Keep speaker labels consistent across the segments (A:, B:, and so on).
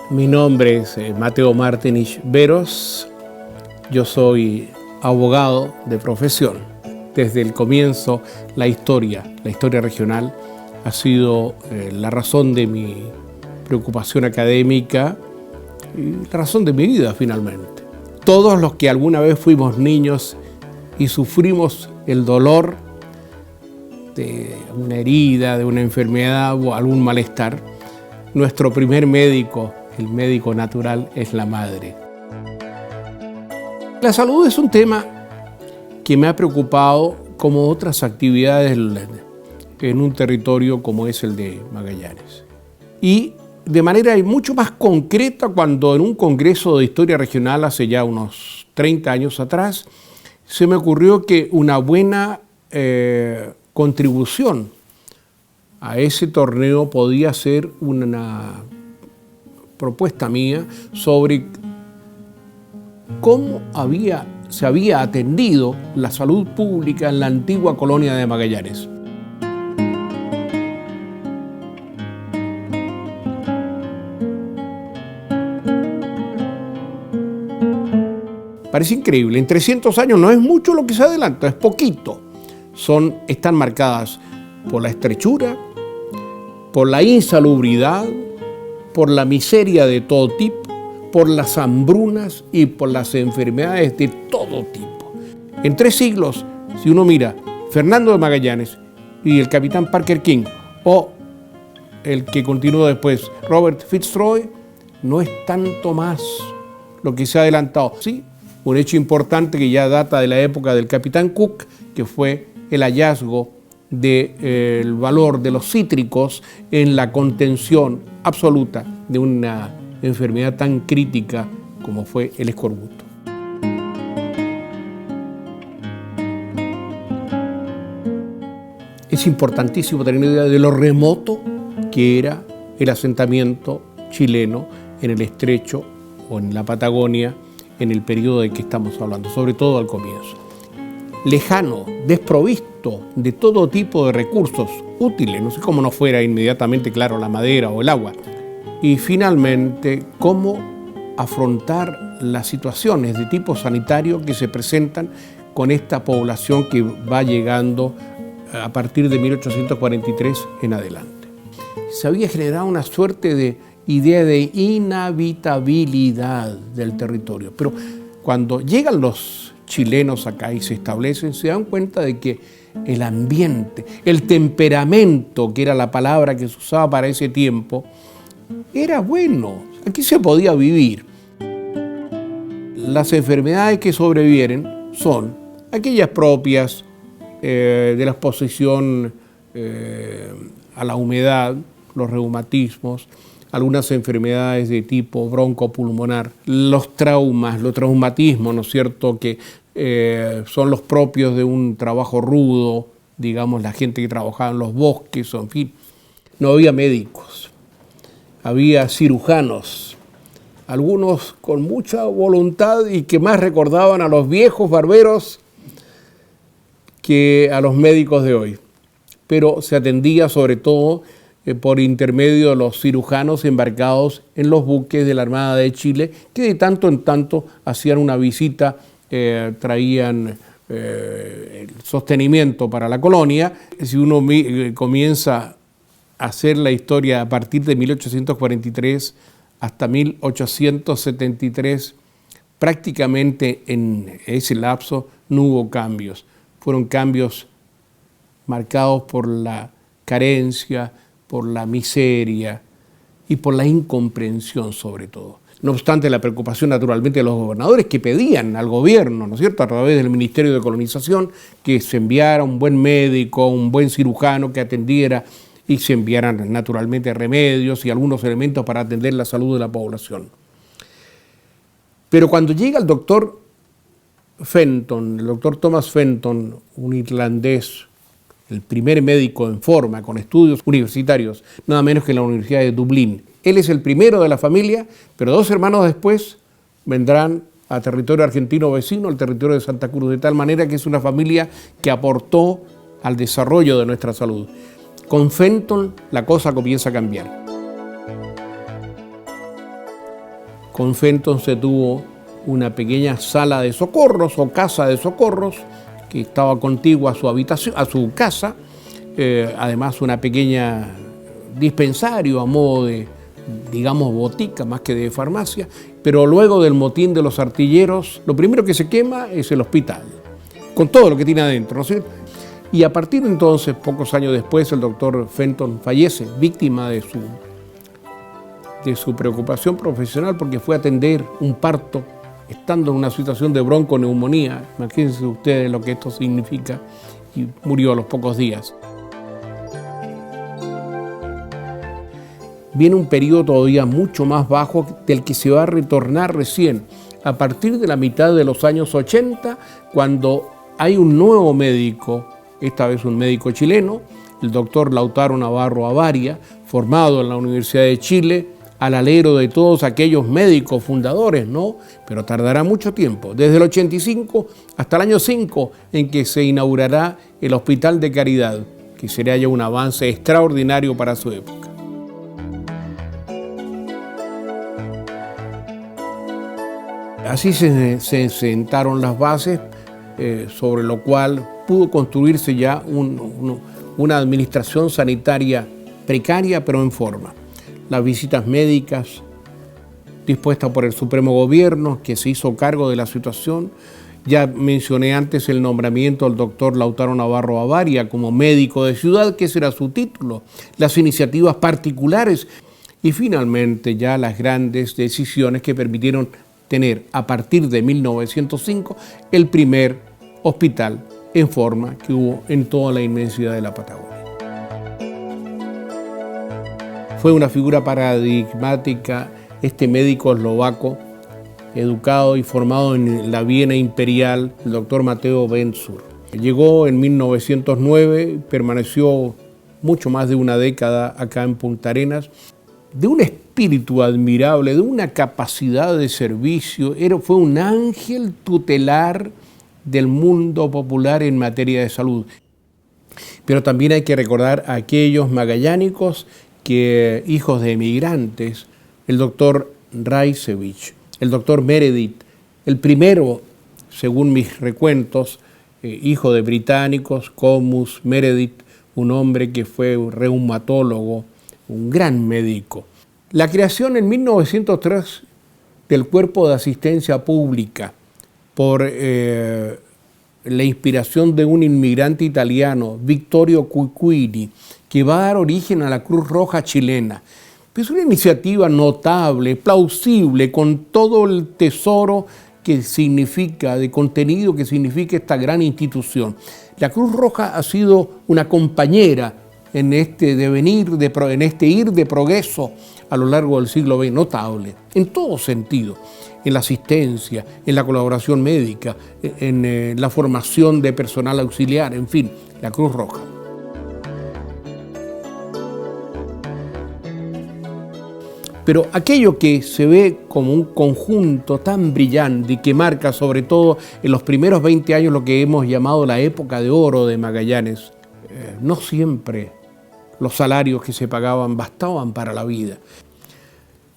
A: Mi nombre es Mateo Martinich Veros. Yo soy abogado de profesión. Desde el comienzo, la historia regional ha sido la razón de mi preocupación académica y la razón de mi vida, finalmente. Todos los que alguna vez fuimos niños y sufrimos el dolor de una herida, de una enfermedad o algún malestar, nuestro primer médico, el médico natural, es la madre. La salud es un tema que me ha preocupado como otras actividades en un territorio como es el de Magallanes. Y de manera mucho más concreta cuando en un congreso de historia regional hace ya unos 30 años atrás, se me ocurrió que una buena contribución a ese torneo podía ser una propuesta mía sobre cómo se había atendido la salud pública en la antigua colonia de Magallanes. Parece increíble, en 300 años no es mucho lo que se adelanta, es poquito. Están marcadas por la estrechura, por la insalubridad, por la miseria de todo tipo, por las hambrunas y por las enfermedades de todo tipo. En 3 siglos, si uno mira Fernando de Magallanes y el capitán Parker King, o el que continuó después, Robert Fitzroy, no es tanto más lo que se ha adelantado. Sí, un hecho importante que ya data de la época del capitán Cook, que fue el hallazgo del valor de los cítricos en la contención absoluta de una enfermedad tan crítica como fue el escorbuto. Es importantísimo tener idea de lo remoto que era el asentamiento chileno en el estrecho o en la Patagonia en el periodo de que estamos hablando, sobre todo al comienzo. Lejano, desprovisto de todo tipo de recursos útiles, no sé cómo no fuera inmediatamente claro la madera o el agua. Y finalmente, cómo afrontar las situaciones de tipo sanitario que se presentan con esta población que va llegando a partir de 1843 en adelante. Se había generado una suerte de idea de inhabitabilidad del territorio, pero cuando llegan los chilenos acá y se establecen, se dan cuenta de que el ambiente, el temperamento, que era la palabra que se usaba para ese tiempo, era bueno. Aquí se podía vivir. Las enfermedades que sobrevienen son aquellas propias de la exposición a la humedad, los reumatismos, algunas enfermedades de tipo broncopulmonar, los traumatismos, ¿no es cierto?, que son los propios de un trabajo rudo, digamos, la gente que trabajaba en los bosques, en fin. No había médicos, había cirujanos, algunos con mucha voluntad y que más recordaban a los viejos barberos que a los médicos de hoy. Pero se atendía sobre todo por intermedio de los cirujanos embarcados en los buques de la Armada de Chile, que de tanto en tanto hacían una visita, traían el sostenimiento para la colonia. Si uno comienza a hacer la historia a partir de 1843 hasta 1873, prácticamente en ese lapso no hubo cambios. Fueron cambios marcados por la carencia, por la miseria y por la incomprensión sobre todo. No obstante, la preocupación naturalmente de los gobernadores que pedían al gobierno, ¿no es cierto?, a través del Ministerio de Colonización, que se enviara un buen médico, un buen cirujano que atendiera y se enviaran naturalmente remedios y algunos elementos para atender la salud de la población. Pero cuando llega el doctor Fenton, el doctor Thomas Fenton, un irlandés, el primer médico en forma, con estudios universitarios, nada menos que en la Universidad de Dublín. Él es el primero de la familia, pero 2 hermanos después vendrán a territorio argentino vecino, al territorio de Santa Cruz, de tal manera que es una familia que aportó al desarrollo de nuestra salud. Con Fenton la cosa comienza a cambiar. Con Fenton se tuvo una pequeña sala de socorros o casa de socorros que estaba contigua a su habitación, a su casa, además una pequeña dispensario a modo de, digamos, botica más que de farmacia, pero luego del motín de los artilleros, lo primero que se quema es el hospital, con todo lo que tiene adentro, ¿no es cierto? Y a partir de entonces, pocos años después, el doctor Fenton fallece, víctima de su preocupación profesional, porque fue a atender un parto estando en una situación de bronconeumonía. Imagínense ustedes lo que esto significa, y murió a los pocos días. Viene un periodo todavía mucho más bajo del que se va a retornar recién, a partir de la mitad de los años 80, cuando hay un nuevo médico, esta vez un médico chileno, el doctor Lautaro Navarro Avaria, formado en la Universidad de Chile, al alero de todos aquellos médicos fundadores, ¿no? Pero tardará mucho tiempo, desde el 85 hasta el año 5, en que se inaugurará el Hospital de Caridad, que sería ya un avance extraordinario para su época. Así se sentaron las bases, sobre lo cual pudo construirse ya una administración sanitaria precaria, pero en forma. Las visitas médicas dispuestas por el Supremo Gobierno, que se hizo cargo de la situación. Ya mencioné antes el nombramiento del doctor Lautaro Navarro Avaria como médico de ciudad, que ese era su título, las iniciativas particulares y finalmente ya las grandes decisiones que permitieron tener a partir de 1905 el primer hospital en forma que hubo en toda la inmensidad de la Patagonia. Fue una figura paradigmática este médico eslovaco, educado y formado en la Viena imperial, el doctor Mateo Bensur. Llegó en 1909, permaneció mucho más de una década acá en Punta Arenas, de un espíritu admirable, de una capacidad de servicio, fue un ángel tutelar del mundo popular en materia de salud. Pero también hay que recordar a aquellos magallánicos que, hijos de emigrantes, el doctor Rajcevic, el doctor Meredith, el primero, según mis recuentos, hijo de británicos, Comus Meredith, un hombre que fue reumatólogo, un gran médico. La creación en 1903 del Cuerpo de Asistencia Pública por la inspiración de un inmigrante italiano, Vittorio Cucuini, que va a dar origen a la Cruz Roja chilena. Es una iniciativa notable, plausible, con todo el tesoro que significa, de contenido que significa esta gran institución. La Cruz Roja ha sido una compañera en este devenir, en este ir de progreso a lo largo del siglo XX, notable, en todo sentido, en la asistencia, en la colaboración médica, en la formación de personal auxiliar, en fin, la Cruz Roja. Pero aquello que se ve como un conjunto tan brillante y que marca sobre todo en los primeros 20 años lo que hemos llamado la época de oro de Magallanes, no siempre los salarios que se pagaban bastaban para la vida.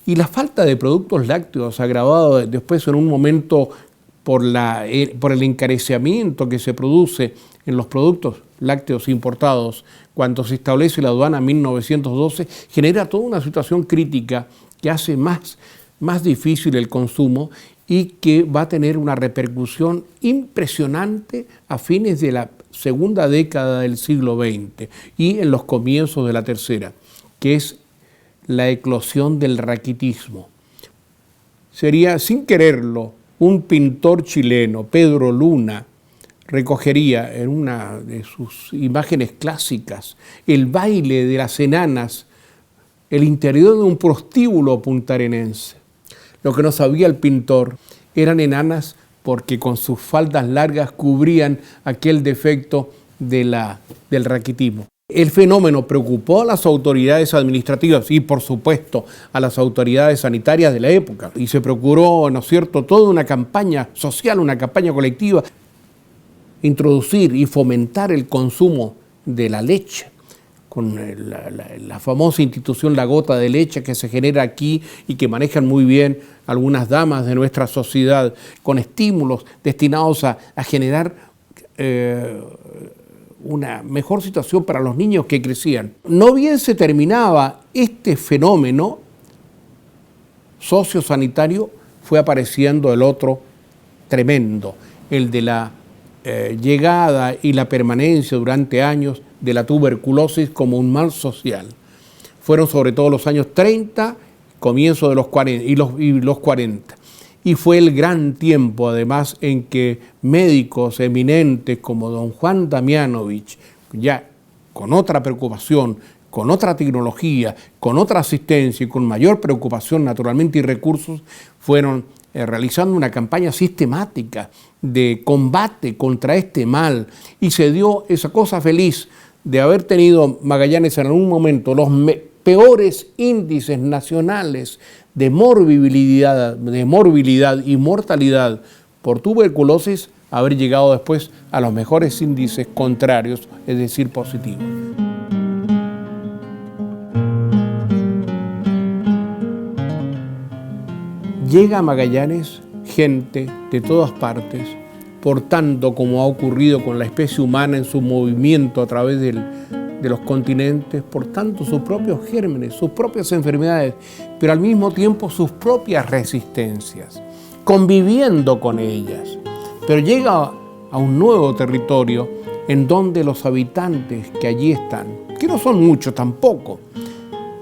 A: Y la falta de productos lácteos, agravado después en un momento por el encarecimiento que se produce en los productos lácteos importados cuando se establece la aduana en 1912, genera toda una situación crítica que hace más difícil el consumo y que va a tener una repercusión impresionante a fines de la segunda década del siglo XX y en los comienzos de la tercera, que es la eclosión del raquitismo. Sería, sin quererlo, un pintor chileno, Pedro Luna, recogería en una de sus imágenes clásicas el baile de las enanas, el interior de un prostíbulo puntarenense. Lo que no sabía el pintor eran enanas porque con sus faldas largas cubrían aquel defecto del raquitismo. El fenómeno preocupó a las autoridades administrativas y, por supuesto, a las autoridades sanitarias de la época. Y se procuró, ¿no es cierto?, toda una campaña social, una campaña colectiva, introducir y fomentar el consumo de la leche la famosa institución La Gota de Leche que se genera aquí y que manejan muy bien algunas damas de nuestra sociedad, con estímulos destinados a generar una mejor situación para los niños que crecían. No bien se terminaba este fenómeno sociosanitario, fue apareciendo el otro tremendo, el de la llegada y la permanencia durante años de la tuberculosis como un mal social. Fueron sobre todo los años 30, comienzo de los 40 y los 40. Y fue el gran tiempo, además, en que médicos eminentes como don Juan Damianovich, ya con otra preocupación, con otra tecnología, con otra asistencia y con mayor preocupación, naturalmente, y recursos, fueron realizando una campaña sistemática de combate contra este mal. Y se dio esa cosa feliz de haber tenido Magallanes en algún momento los peores índices nacionales de morbilidad y mortalidad por tuberculosis, haber llegado después a los mejores índices contrarios, es decir, positivos. Llega a Magallanes gente de todas partes, portando, como ha ocurrido con la especie humana en su movimiento a través de los continentes, portando sus propios gérmenes, sus propias enfermedades, pero al mismo tiempo sus propias resistencias, conviviendo con ellas. Pero llega a un nuevo territorio en donde los habitantes que allí están, que no son muchos tampoco,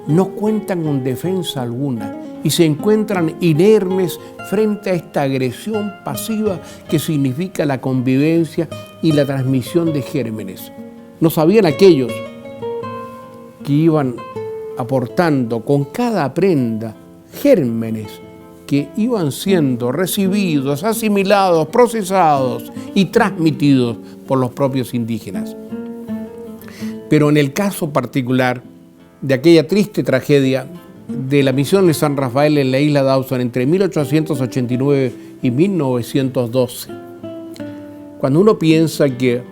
A: no cuentan con defensa alguna y se encuentran inermes frente a esta agresión pasiva que significa la convivencia y la transmisión de gérmenes. No sabían aquellos que iban aportando con cada prenda gérmenes que iban siendo recibidos, asimilados, procesados y transmitidos por los propios indígenas. Pero en el caso particular de aquella triste tragedia de la misión de San Rafael en la isla Dawson entre 1889 y 1912, cuando uno piensa que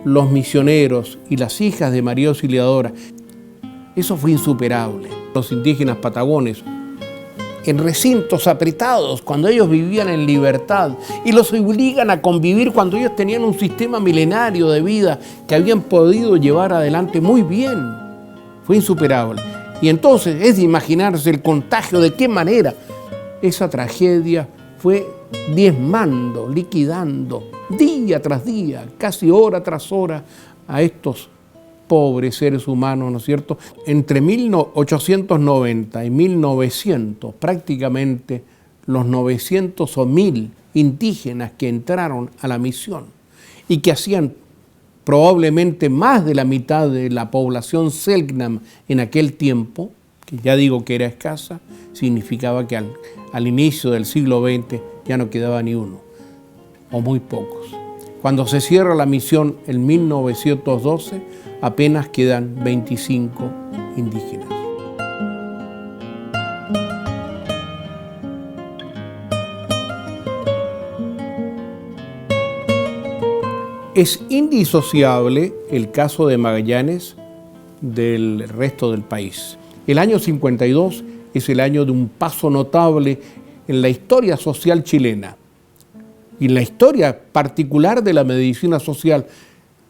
A: los misioneros y las hijas de María Auxiliadora, eso fue insuperable. Los indígenas patagones, en recintos apretados, cuando ellos vivían en libertad, y los obligan a convivir cuando ellos tenían un sistema milenario de vida que habían podido llevar adelante muy bien. Fue insuperable. Y entonces es de imaginarse el contagio, de qué manera esa tragedia fue diezmando, liquidando, día tras día, casi hora tras hora, a estos pobres seres humanos, ¿no es cierto? Entre 1890 y 1900, prácticamente los 900 o 1000 indígenas que entraron a la misión y que hacían probablemente más de la mitad de la población Selknam en aquel tiempo, que ya digo que era escasa, significaba que al inicio del siglo XX ya no quedaba ni uno, o muy pocos. Cuando se cierra la misión en 1912, apenas quedan 25 indígenas. Es indisociable el caso de Magallanes del resto del país. El año 52 es el año de un paso notable en la historia social chilena y en la historia particular de la medicina social,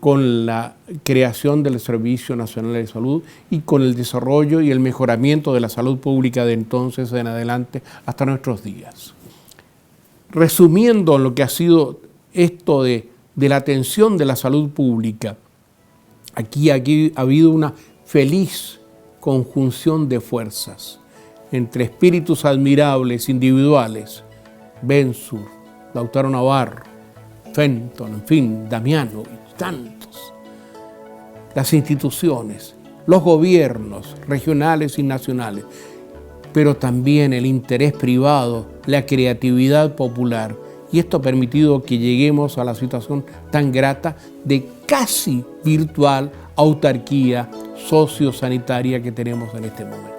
A: con la creación del Servicio Nacional de Salud y con el desarrollo y el mejoramiento de la salud pública de entonces en adelante hasta nuestros días. Resumiendo lo que ha sido esto de la atención de la salud pública, aquí ha habido una feliz conjunción de fuerzas entre espíritus admirables individuales, Bensur, Lautaro Navarro, Fenton, en fin, Damianovich, tantos, las instituciones, los gobiernos regionales y nacionales, pero también el interés privado, la creatividad popular. Y esto ha permitido que lleguemos a la situación tan grata de casi virtual autarquía sociosanitaria que tenemos en este momento.